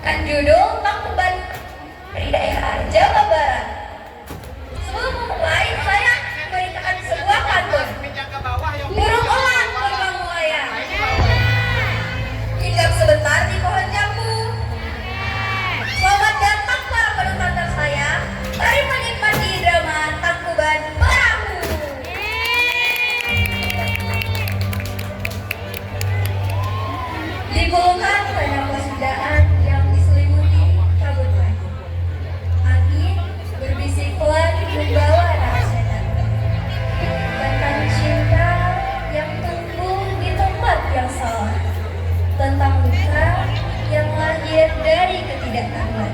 Kan judul Tangkuban dari daerah Jawa Barat. Sebelum memulai, saya memberitakan sebuah pantun. Burung elang berbang melayang, hinggap sebentar di pohon jambu. Selamat datang para penonton tersayang. Mari menikmati drama Tangkuban Perahu. Digulungkan banyak pesudahan yang diselimuti kabut pagi. Angin berbisik pelan membawa rasa damai tentang cinta yang tumbuh di tempat yang salah, tentang luka yang lahir dari ketidaktahuan.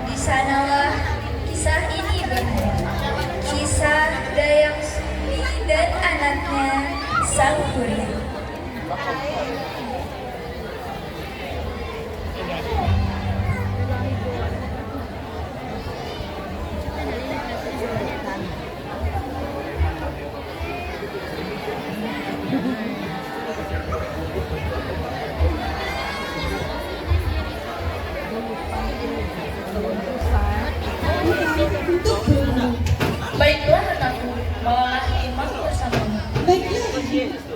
Di sanalah kisah ini bermula, kisah Dayang Sumbi dan anaknya Sang Kuryang. Baiklah anakku, bawalah imam bersamamu. Baiklah, Ibu.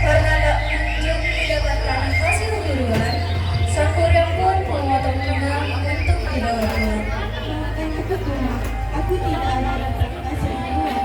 Karena tak kunjung mendapatkan hasil duluan, Sang Kuryang pun memotong benang untuk dibawa pulang. Maafkan aku, Tuhan. Aku tidak ada dapat hasil duluan.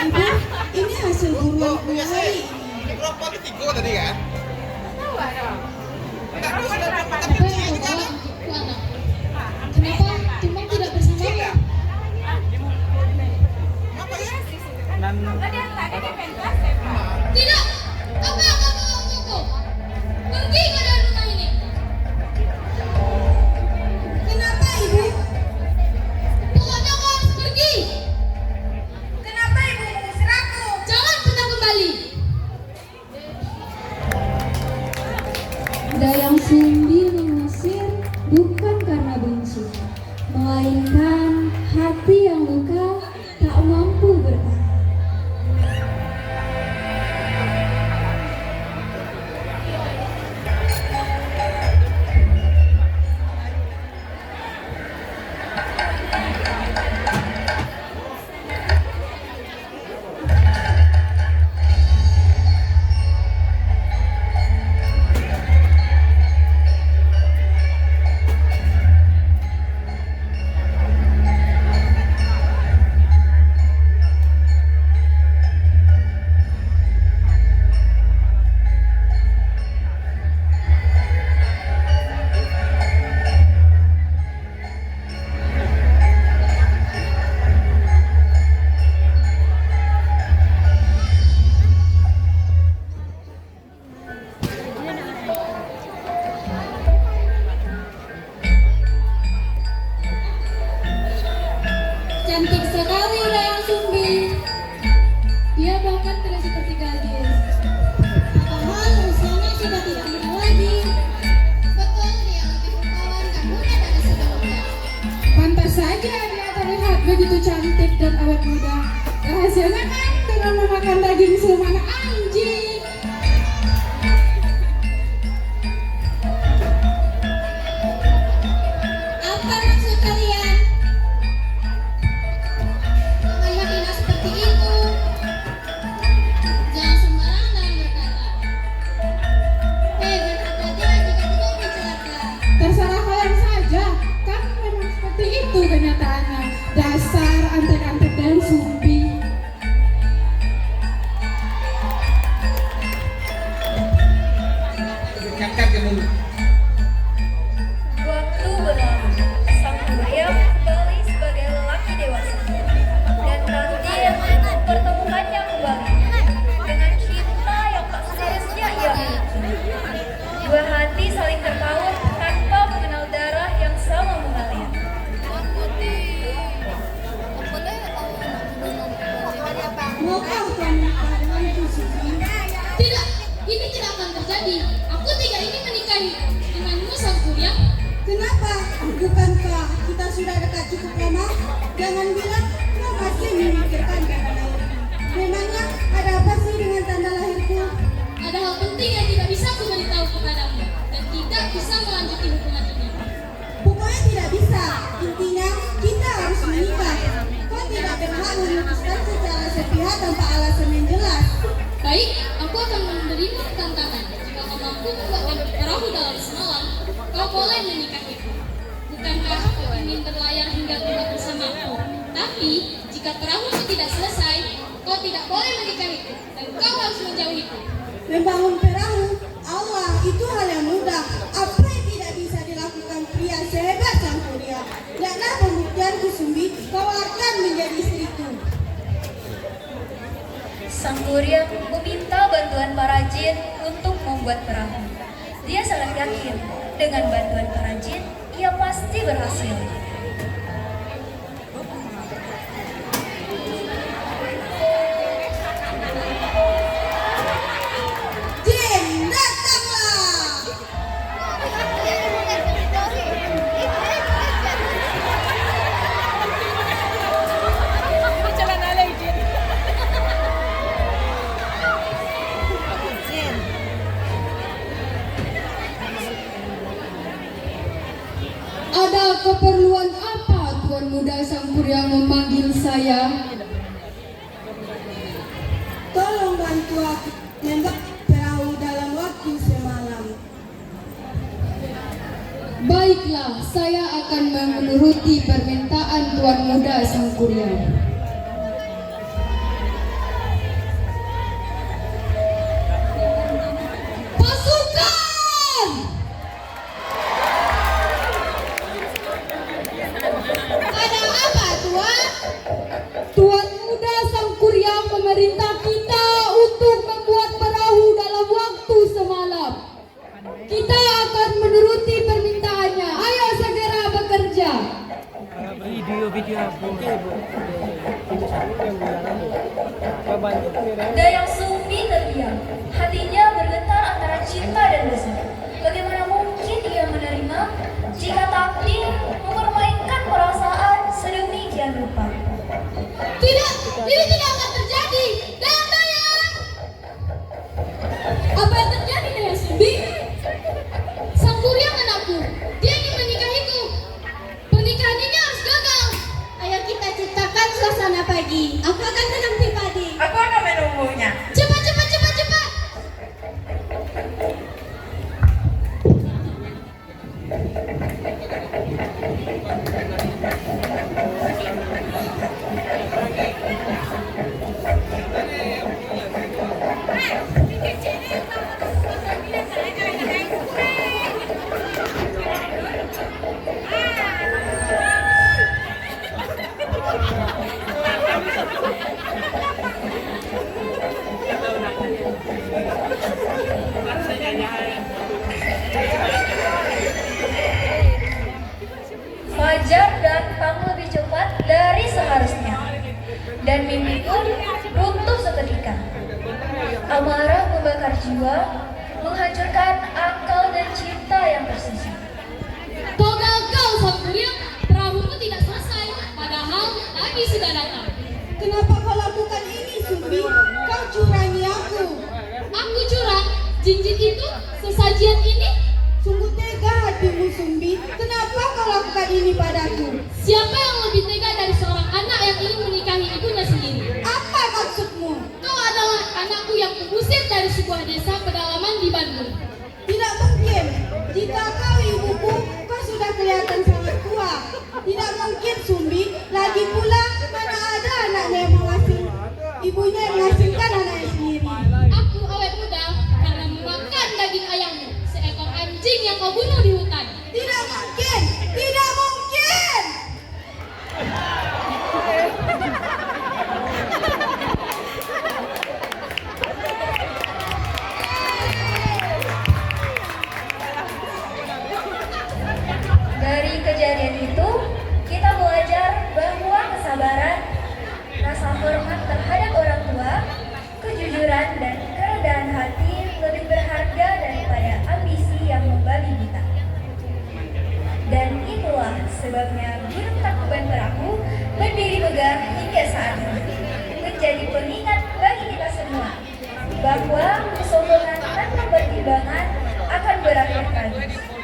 Ibu, ini hasil buruan hari. Rokok itu tiga tadi kan? Apa yang kau bawa untukku, anak? Kenapa Tumang tidak bersamamu? Tidak! Apa yang kau bawa untukku? Pergi kau dari rumah ini! Kenapa, Ibu? Pokoknya kau harus pergi! Kenapa ibu mengusir aku? Jangan pernah kembali! Dayang Sumbi mengusir bukan karena benci, melainkan hati yang luka tak mampu bertahan. Cantik sekali Dayang Sumbi. Dia bahkan tidak seperti gadis. Padahal usianya sudah tidak muda lagi. Betul, dia lebih rupawan dan muda dari sebelumnya. Pantas saja dia terlihat begitu cantik dan awet muda. Rahasianya kan dengan memakan daging siluman anjing. Jangan bilang kau masih memikirkan tanda lahir. Memangnya ada apa sih dengan tanda lahirku? Ada hal penting yang tidak bisa aku beritahu kepadamu dan tidak bisa melanjutkan hubungan ini. Pokoknya tidak bisa. Intinya kita harus menikah. Kau tidak berhak memutuskan secara sepihak tanpa alasan yang jelas. Baik, aku akan menerima tantangan. Jika kau mampu membuatkan perahu dalam semalam, kau boleh menikahiku. Bukankah kau ingin berlayar hingga tiba bersamaku? Tapi, jika perahu itu tidak selesai, kau tidak boleh menikahiku dan kau harus menjauhiku. Membangun perahu, Allah itu hal yang mudah. Apa yang tidak bisa dilakukan pria sehebat Sang Surya? Lihatlah pembuktianku Sumbi, kau akan menjadi istriku. Sang Kuryang meminta bantuan para jin untuk membuat perahu. Dia sangat yakin dengan bantuan para jin, ia pasti berhasil. Jin, datanglah! Ada keperluan apa Tuan Muda Sang Kuryang memanggil saya? Tolong bantu aku membuat perahu dalam waktu semalam. Baiklah, saya akan menuruti permintaan Tuan Muda Sang Kuryang. Pasukan! Ada apa, Tuan? Tuan Muda Sang Kuryang memerintah kita untuk membuat perahu dalam waktu semalam. Kita akan menuruti permintaannya. Ayo segera bekerja. Video apa? Dayang Sumbi terdiam. Hatinya bergetar antara cinta dan dosa. Bagaimana mungkin ia menerima jika takdir mempermainkan perasaan sedemikian rupa? Tidak, ini tidak akan terjadi. Dayang! Apa yang terjadi Dayang Sumbi? Sang Kuryang anakku, dia ingin menikahiku. Pernikahan ini harus gagal. Ayo kita ciptakan suasana pagi. Aku akan menemui padi. Aku akan menunggunya. Cepat, cepat, cepat, cepat. Fajar datang lebih cepat dari seharusnya, dan mimpi pun runtuh seketika. Amarah membakar jiwa, menghancurkan akal dan cinta yang tersisa. Kau gagal, Sang Kuryang. Perahumu tidak selesai, padahal Nabi sudah datang. Kenapa kau lakukan ini, Sumbi? Kau curangi aku. Aku curang. Jin-jin itu, sesajian ini. Sungguh tega hatimu, Sumbi. Kenapa kau lakukan ini padaku? Siapa yang lebih tega dari seorang anak yang ingin menikahi ibunya sendiri? Apa maksudmu? Kau adalah anakku yang kuusir dari sebuah desa pedalaman di Bandung. Tidak mungkin. Jika kau ibuku, kau sudah kelihatan sangat tua. Tidak mungkin, Sumbi. Lagi pula, mana ada anaknya yang menghasilkan ibunya yang menghasilkan anaknya sendiri. Aku awet muda karena memakan daging ayammu, seekor anjing yang kau bunuh di hutan. Tidak mungkin. Tidak mungkin. Dari kejadian itu, kita belajar bahwa kesabaran, rasa hormat terhadap orang tua, kejujuran dan kerendahan hati lebih berharga daripada ambisi yang membabi buta. Dan itulah sebabnya Gunung Tangkuban Perahu berdiri megah hingga saat ini, menjadi pengingat bagi kita semua bahwa kesombongan tanpa pertimbangan akan berakhir tragis.